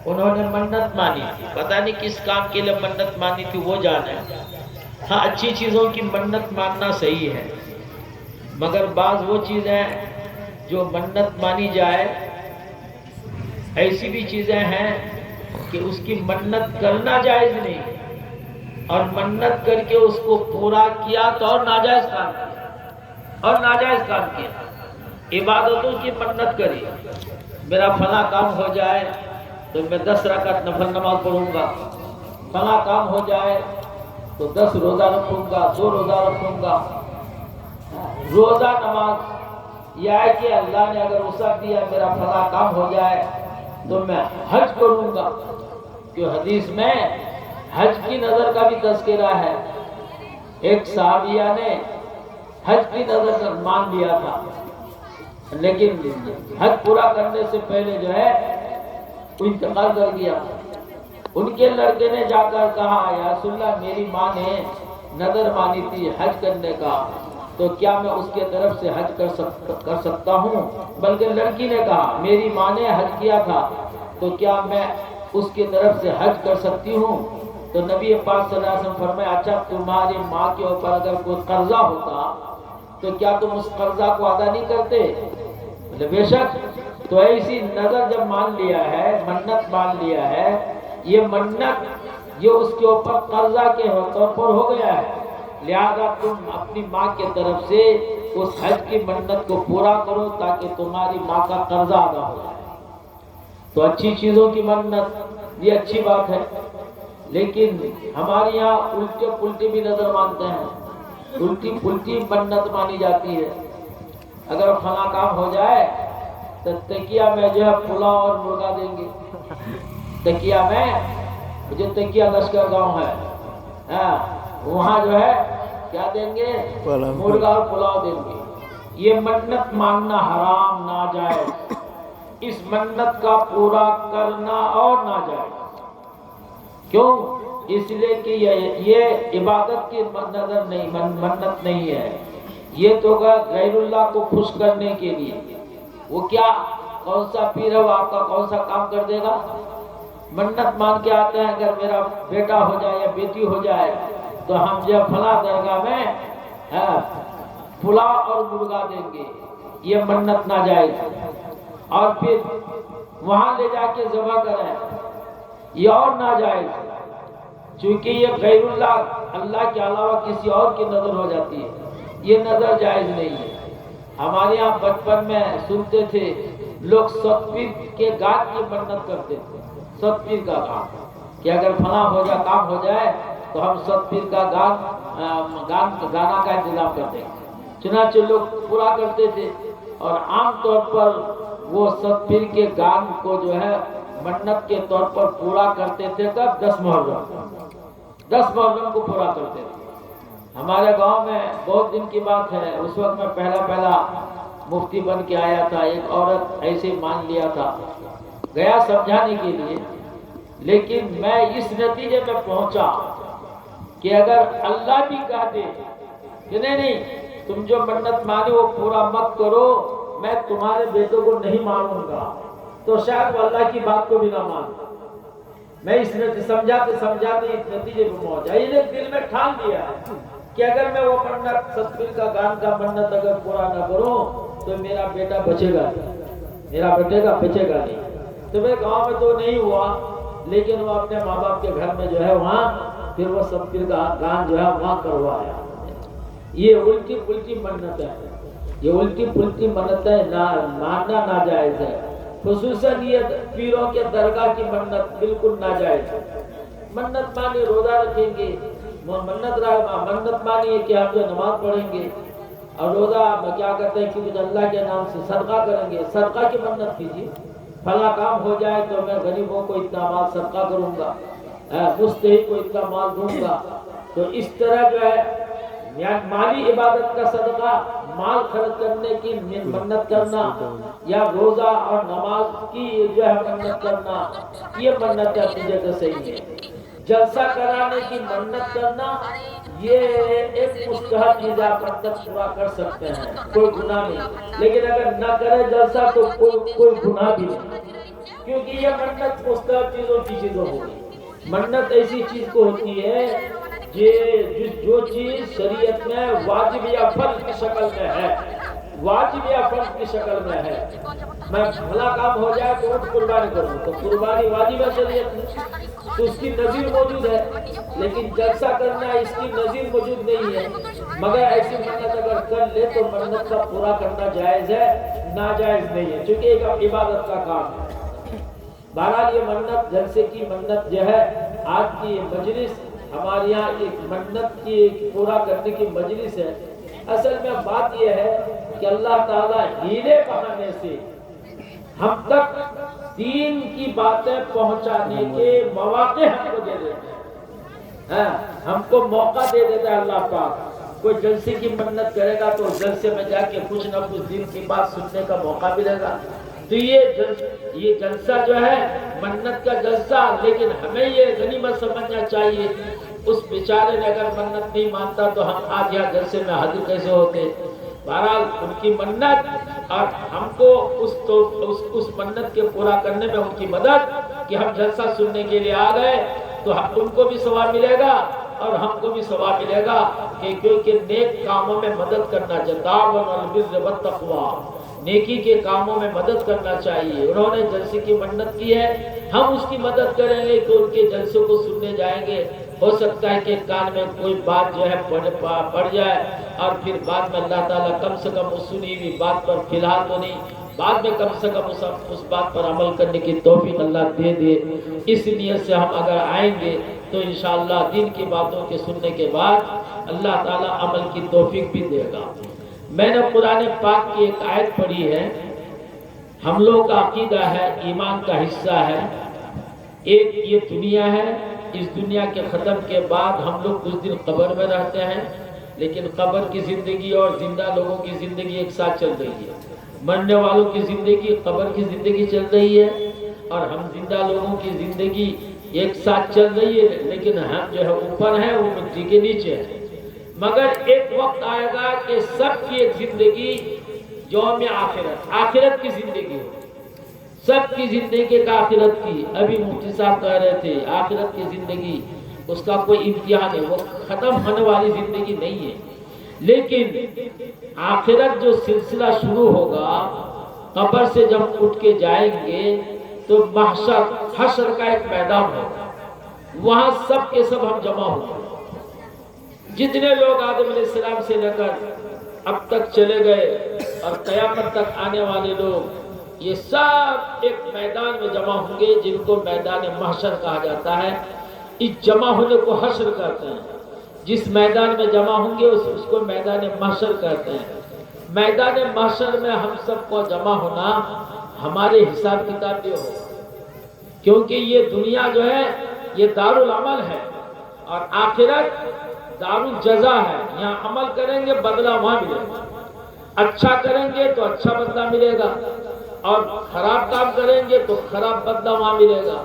انہوں نے منت مانی تھی، پتہ نہیں کس کام کے لیے منت مانی تھی وہ جانے۔ ہاں اچھی چیزوں کی منت ماننا صحیح ہے، مگر بعض وہ چیزیں جو منت مانی جائے، ایسی بھی چیزیں ہیں کہ اس کی منت کرنا جائز نہیں، اور منت کر کے اس کو پورا کیا تو اور ناجائز کام کیا، اور ناجائز کام کیا۔ عبادتوں کی منت کری، میرا فلاں کام ہو جائے تو میں 10 رکعت نفل نماز پڑھوں گا، فلاں کام ہو جائے تو 10 روزہ رکھوں گا، 2 روزہ رکھوں گا۔ روزہ نماز یہ ہے کہ اللہ نے اگر وسعت دیا میرا فلاں کام ہو جائے تو میں حج کروں گا، کہ حدیث میں حج کی نظر کا بھی تذکرہ ہے۔ ایک صحابیہ نے حج کی نظر کا مان لیا تھا، لیکن حج پورا کرنے سے پہلے جو ہے وہ انتقال کر گیا۔ ان کے لڑکے نے جا کر کہا یا رسول اللہ میری ماں نے نظر مانی تھی حج کرنے کا، تو کیا میں اس کے طرف سے حج کر سکتا ہوں؟ بلکہ لڑکی نے کہا میری ماں نے حج کیا تھا تو کیا میں اس کی طرف سے حج کر سکتی ہوں؟ تو نبی پاک صلی اللہ علیہ وسلم فرمایا اچھا تمہاری ماں کے اوپر اگر کوئی قرضہ ہوتا تو کیا تم اس قرضہ کو ادا نہیں کرتے؟ بے شک۔ تو ایسی نظر جب مان لیا ہے، منت مان لیا ہے، یہ منت یہ اس کے اوپر قرضہ کے طور پر ہو گیا ہے، لہذا تم اپنی ماں کے طرف سے اس حج کی منت کو پورا کرو تاکہ تمہاری ماں کا قرضہ ادا ہو جائے۔ تو اچھی چیزوں کی منت یہ اچھی بات ہے، لیکن ہمارے یہاں الٹے پلٹی بھی نظر مانتے ہیں، الٹی پلٹی منت مانی جاتی ہے۔ اگر فلاں کام ہو جائے تو تکیہ میں جو ہے پلاؤ اور مرغا دیں گے، تکیہ میں جو تکیہ لشکر گاؤں ہے وہاں جو ہے کیا دیں گے؟ مرغا اور پلاؤ دیں گے۔ یہ منت ماننا حرام ناجائز، اس منت کا پورا کرنا اور ناجائز۔ کیوں؟ اس لیے کہ یہ عبادت کی نظر نہیں، منت نہیں ہے، یہ تو غیر اللہ کو خوش کرنے کے لیے۔ وہ کیا کون سا پیر ہے وہ آپ کا کون سا کام کر دے گا؟ منت مان کے آتے ہیں اگر میرا بیٹا ہو جائے یا بیٹی ہو جائے تو ہم جو فلاں درگاہ میں پلاؤ اور مرغا دیں گے، یہ منت ناجائز ہے۔ اور پھر وہاں لے جا کے ذبح کریں، یہ اور ناجائز ہے، چونکہ یہ غیر اللہ کے علاوہ کسی اور کی نظر ہو جاتی ہے، یہ نظر جائز نہیں ہے۔ ہمارے یہاں بچپن میں سنتے تھے لوگ ستپیر کے گان کی منت کرتے تھے، ستپیر کا گان کہ اگر فلاں ہو جائے کام ہو جائے تو ہم ستپیر کا گانا کا انتظام کرتے ہیں۔ چنانچہ لوگ پورا کرتے تھے، اور عام طور پر وہ ستپیر کے گان کو جو ہے منت کے طور پر پورا کرتے تھے کب؟ 10 محرم کو پورا کرتے تھے۔ ہمارے گاؤں میں بہت دن کی بات ہے، اس وقت میں پہلا مفتی بن کے آیا تھا، ایک عورت ایسے مان لیا تھا، گیا سمجھانے کے لیے، لیکن میں اس نتیجے میں پہنچا کہ اگر اللہ بھی کہہ دے کہ نہیں تم جو منت مانی وہ پورا مت کرو، میں تمہارے بیٹوں کو نہیں مانوں گا، تو شاید وہ اللہ کی بات کو بھی نہ مان۔ میں اس سمجھاتے اس نتیجے پہ پہنچا، یہ دل میں ٹھان لیا کہ اگر میں وہ منت ستپیر کا گان کا منت اگر پورا نہ کروں تو میرا بیٹا بچے گا نہیں، میرا بچے گا نہیں۔ تو میرے گاؤں میں تو نہیں ہوا، لیکن وہ اپنے ماں باپ کے گھر میں جو ہے وہاں پھر وہ ستپیر کا گان جو ہے وہاں کروایا۔ یہ الٹی پلٹی منت ہے، یہ الٹی پلٹی منتیں ماننا ناجائز ہے، خصوصاً یہ پیروں کے درگاہ کی منت بالکل ناجائز ہے۔ منت مانی روزہ رکھیں گے، منت مانی ہے کہ ہم جو نماز پڑھیں گے، اور روزہ کیا کرتے ہیں کہ کچھ اللہ کے نام سے صدقہ کریں گے، صدقہ کی منت کیجیے، فلاں کام ہو جائے تو میں غریبوں کو اتنا مال صدقہ کروں گا، مستحق کو اتنا مال دوں گا۔ تو اس طرح جو ہے یعنی مالی عبادت کا صدقہ، مال خرچ کرنے کی منت کرنا، یا روزہ اور نماز کی جو ہے منت کرنا، یہ منت اپنی جگہ صحیح ہے۔ جلسہ کرانے کی منت کرنا یہ ایک مستحب چیز، آپ منت پورا کر سکتے ہیں، کوئی گناہ نہیں، لیکن اگر نہ کرے جلسہ تو کوئی گناہ بھی نہیں۔ کیونکہ یہ منت مستحب چیزوں ہوگی۔ منت ایسی چیز کو ہوتی ہے جو چیز شریعت میں واجب یا فرض کی شکل میں ہے، واجب یا فرض کی شکل میں ہے۔ میں بھلا کام ہو جائے تو قربانی کروں تو قربانی واجب ہے شریعت میں، تو اس کی نظیر موجود ہے، لیکن جلسہ کرنا اس کی نظیر موجود نہیں ہے۔ مگر ایسی منت اگر کر لے تو منت کا پورا کرنا جائز ہے، ناجائز نہیں ہے، چونکہ ایک عبادت کا کام ہے۔ بہرحال یہ منت جلسے کی منت جو ہے، آج کی یہ مجلس ہمارے یہاں ایک منت کی پورا کرنے کی مجلس ہے۔ اصل میں بات یہ ہے کہ اللہ تعالیٰ ہیلے بہانے سے ہم تک دین کی باتیں پہنچانے کے مواقع ہم کو دے دیتے ہیں، ہم کو موقع دے دیتا ہے اللہ پاک۔ کوئی جلسے کی منت کرے گا تو جلسے میں جا کے کچھ نہ کچھ دین کی بات سننے کا موقع ملے گا۔ تو یہ جلسہ جو ہے منت کا جلسہ، لیکن ہمیں یہ غنیمت سمجھنا چاہیے۔ اس بیچارے نے اگر منت نہیں مانتا تو ہم آج یہاں جلسے میں حاضر کیسے ہوتے؟ بہرحال ان کی منت اور ہم کو اس منت کے پورا کرنے میں ان کی مدد کہ ہم جلسہ سننے کے لیے آ گئے تو ان کو بھی ثواب ملے گا اور ہم کو بھی ثواب ملے گا، کیونکہ نیک کاموں میں مدد کرنا چاہیے، تعاونوا علی البر والتقوی، نیکی کے کاموں میں مدد کرنا چاہیے۔ انہوں نے جلسے کی منت کی ہے، ہم اس کی مدد کریں گے کہ ان کے جلسوں کو سننے جائیں گے۔ ہو سکتا ہے کہ کان میں کوئی بات جو ہے پڑ جائے اور پھر بعد میں اللہ تعالیٰ کم سے کم اس سنی ہوئی بات پر فی الحال تو نہیں، بعد میں کم سے کم اس بات پر عمل کرنے کی توفیق اللہ دے دے۔ اس نیت سے ہم اگر آئیں گے تو انشاءاللہ دین کی باتوں کے سننے کے بعد اللہ تعالیٰ عمل کی توفیق بھی دے گا۔ میں نے قرآن پاک کی ایک آیت پڑھی ہے، ہم لوگ کا عقیدہ ہے، ایمان کا حصہ ہے، ایک یہ دنیا ہے، اس دنیا کے ختم کے بعد ہم لوگ کچھ دن قبر میں رہتے ہیں، لیکن قبر کی زندگی اور زندہ لوگوں کی زندگی ایک ساتھ چل رہی ہے۔ مرنے والوں کی زندگی قبر کی زندگی چل رہی ہے اور ہم زندہ لوگوں کی زندگی ایک ساتھ چل رہی ہے، لیکن ہم جو ہے اوپر ہیں، وہ مٹی کے نیچے ہیں۔ مگر ایک وقت آئے گا کہ سب کی ایک زندگی یوم آخرت کی زندگی ہو، سب کی زندگی کا آخرت کی۔ ابھی مفتی صاحب کہہ رہے تھے آخرت کی زندگی اس کا کوئی امتحان ہے، وہ ختم ہونے والی زندگی نہیں ہے، لیکن آخرت جو سلسلہ شروع ہوگا، قبر سے جب اٹھ کے جائیں گے تو حشر کا ایک میدان ہوگا، وہاں سب کے سب ہم جمع ہوں گے۔ جتنے لوگ آدم علیہ السلام سے لے کر اب تک چلے گئے اور قیامت تک آنے والے لوگ، یہ سب ایک میدان میں جمع ہوں گے جن کو میدان محشر کہا جاتا ہے۔ اس جمع ہونے کو حشر کہتے ہیں، جس میدان میں جمع ہوں گے اس کو میدان محشر کہتے ہیں۔ میدان محشر میں ہم سب کو جمع ہونا ہمارے حساب کتاب بھی ہوگا، کیونکہ یہ دنیا جو ہے یہ دارالعمل ہے اور آخرت دارالجزا ہے۔ یہاں عمل کریں گے بدلہ وہاں ملے گا، اچھا کریں گے تو اچھا بدلہ ملے گا اور خراب کام کریں گے تو خراب بدلہ وہاں ملے گا۔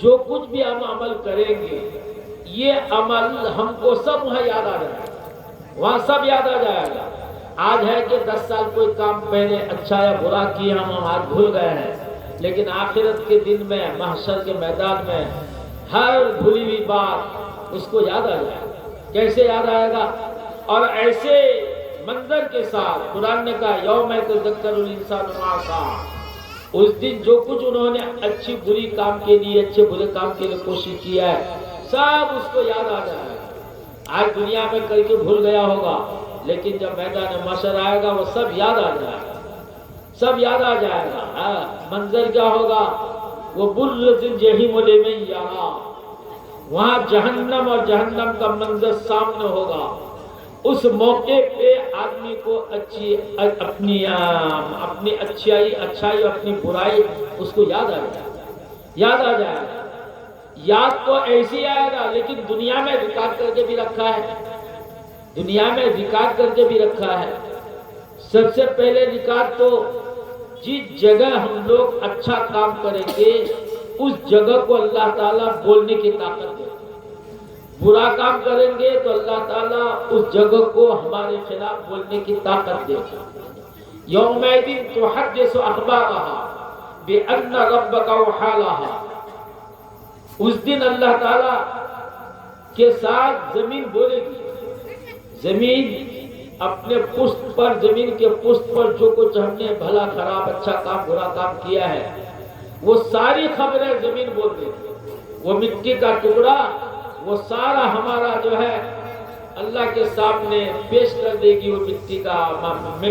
جو کچھ بھی ہم عمل کریں گے یہ عمل ہم کو سب وہاں یاد آ جائے گا، وہاں سب یاد آ جائے گا۔ آج ہے کہ 10 سال کوئی کام پہلے اچھا یا برا کیا ہم آج بھول گئے ہیں، لیکن آخرت کے دن میں محشر کے میدان میں ہر بھولی ہوئی بات اس کو یاد آ جائے گا۔ کیسے یاد آئے گا؟ اور ایسے منظر کے ساتھ قرآن نے کہا یوم یتذکر الانسان ما سعی، اس دن جو کچھ انہوں نے اچھی بری کام کے لیے، اچھے برے کام کے لیے کوشش کیا ہے سب اس کو یاد آ جائے گا۔ آج دنیا میں کر کے بھول گیا ہوگا، لیکن جب میدان محشر آئے گا وہ سب یاد آ جائے گا، سب یاد آ جائے گا۔ منظر کیا ہوگا؟ وہ برزت الجحیم لمن یرا، وہاں جہنم اور جہنم کا منظر سامنے ہوگا۔ اس موقع پہ آدمی کو اپنی اچھائی اور اپنی برائی اس کو یاد آ جائے گا، یاد آ جائے گا۔ یاد تو ایسی آئے گا، لیکن دنیا میں ریکارڈ کر کے بھی رکھا ہے، دنیا میں ریکارڈ کر کے بھی رکھا ہے۔ سب سے پہلے ریکارڈ تو جس جگہ ہم لوگ اچھا کام کریں گے اس جگہ کو اللہ تعالیٰ بولنے کی طاقت دے، برا کام کریں گے تو اللہ تعالیٰ اس جگہ کو ہمارے خلاف بولنے کی طاقت دے گا۔ یومئذ تحدث اخبارها بِأَنَّ رَبَّكَ أَوْحَىٰ لَهَا، اس دن اللہ تعالیٰ کے ساتھ زمین بولے گی. زمین اپنے پشت پر، زمین کے پشت پر جو کچھ ہم نے بھلا خراب، اچھا کام برا کام کیا ہے، وہ ساری خبریں زمین بول دے گی. وہ مٹی کا ٹکڑا وہ سارا ہمارا جو ہے اللہ کے سامنے پیش کر دے گی. وہ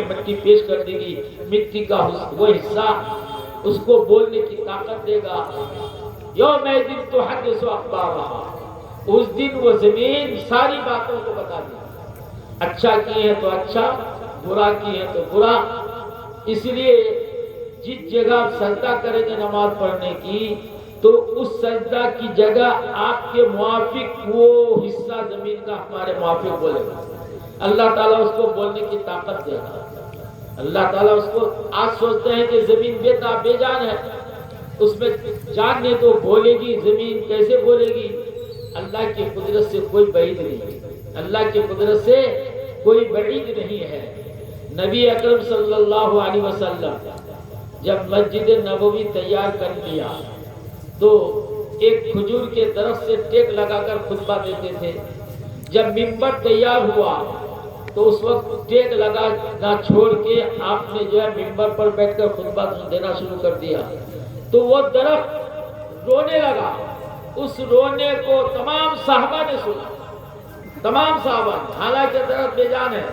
مٹی پیش کر دے گی، مٹی کا وہ حصہ اس کو بولنے کی طاقت دے گا. یومئذ تحدث اخبارها، اس دن وہ زمین ساری باتوں کو بتا دے گی. اچھا کی ہے تو اچھا، برا کی ہے تو برا. اس لیے جس جگہ آپ سجدہ کریں گے نماز پڑھنے کی، تو اس سجدہ کی جگہ آپ کے موافق وہ حصہ زمین کا ہمارے موافق بولے گا. اللہ تعالیٰ اس کو بولنے کی طاقت دے گا. اللہ تعالیٰ اس کو، آج سوچتے ہیں کہ زمین بے جان ہے، اس میں جان نہیں تو بولے گی. زمین کیسے بولے گی؟ اللہ کی قدرت سے کوئی بعید نہیں ہے، اللہ کی قدرت سے کوئی بعید نہیں ہے. نبی اکرم صلی اللہ علیہ وسلم جب مسجد نبوی تیار کر لیا تو ایک کھجور کے درخت سے ٹیک لگا کر خطبہ دیتے تھے. جب ممبر تیار ہوا تو اس وقت ٹیک لگا نہ چھوڑ کے آپ نے جو ہے ممبر پر بیٹھ کر خطبہ دینا شروع کر دیا. تو وہ درخت رونے لگا. اس رونے کو تمام صحابہ نے سنا، تمام صحابہ نے. حالانکہ درخت بے جان ہے،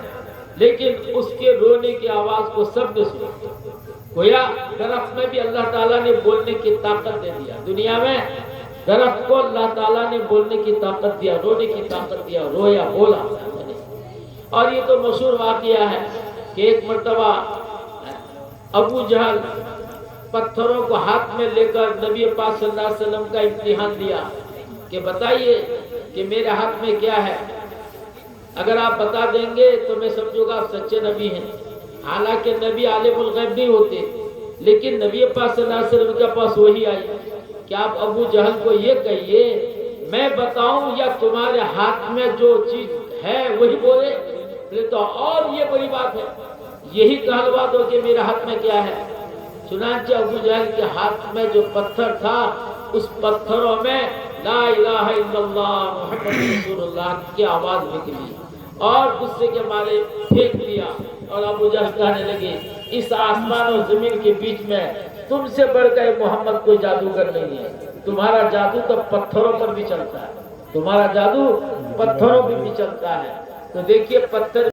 لیکن اس کے رونے کی آواز کو سب نے سنا. گویا درخت میں بھی اللہ تعالیٰ نے بولنے کی طاقت دے دیا. دنیا میں درخت کو اللہ تعالیٰ نے بولنے کی طاقت دیا، رونے کی طاقت دیا، رویا بولا. اور یہ تو مشہور واقعہ ہے کہ ایک مرتبہ ابو جہل پتھروں کو ہاتھ میں لے کر نبی پاک صلی اللہ علیہ وسلم کا امتحان دیا کہ بتائیے کہ میرے ہاتھ میں کیا ہے. اگر آپ بتا دیں گے تو میں سمجھوں گا آپ سچے نبی ہیں. حالانکہ نبی عالم الغیب نہیں ہوتے، لیکن نبی پاک صلی اللہ علیہ وسلم کے پاس وہی آئی کہ آپ ابو جہل کو یہ کہیے میں بتاؤں یا تمہارے ہاتھ میں جو چیز ہے وہی بولے. تو اور یہ بڑی بات ہے، یہی کہلوا دو کہ میرے ہاتھ میں کیا ہے. چنانچہ ابو جہل کے ہاتھ میں جو پتھر تھا، اس پتھروں میں لا الہ الا اللہ محمد رسول اللہ کی آواز نکلی اور غصے کے مارے پھینک دیا. اور ابو جہل کہنے لگے اس آسمان اور زمین کے بیچ میں تم سے بڑھ کر محمد کوئی جادوگر نہیں ہے. تمہارا جادو تو پتھروں پر بھی چلتا ہے، تمہارا جادو پتھروں پہ بھی چلتا ہے. تو دیکھیے پتھر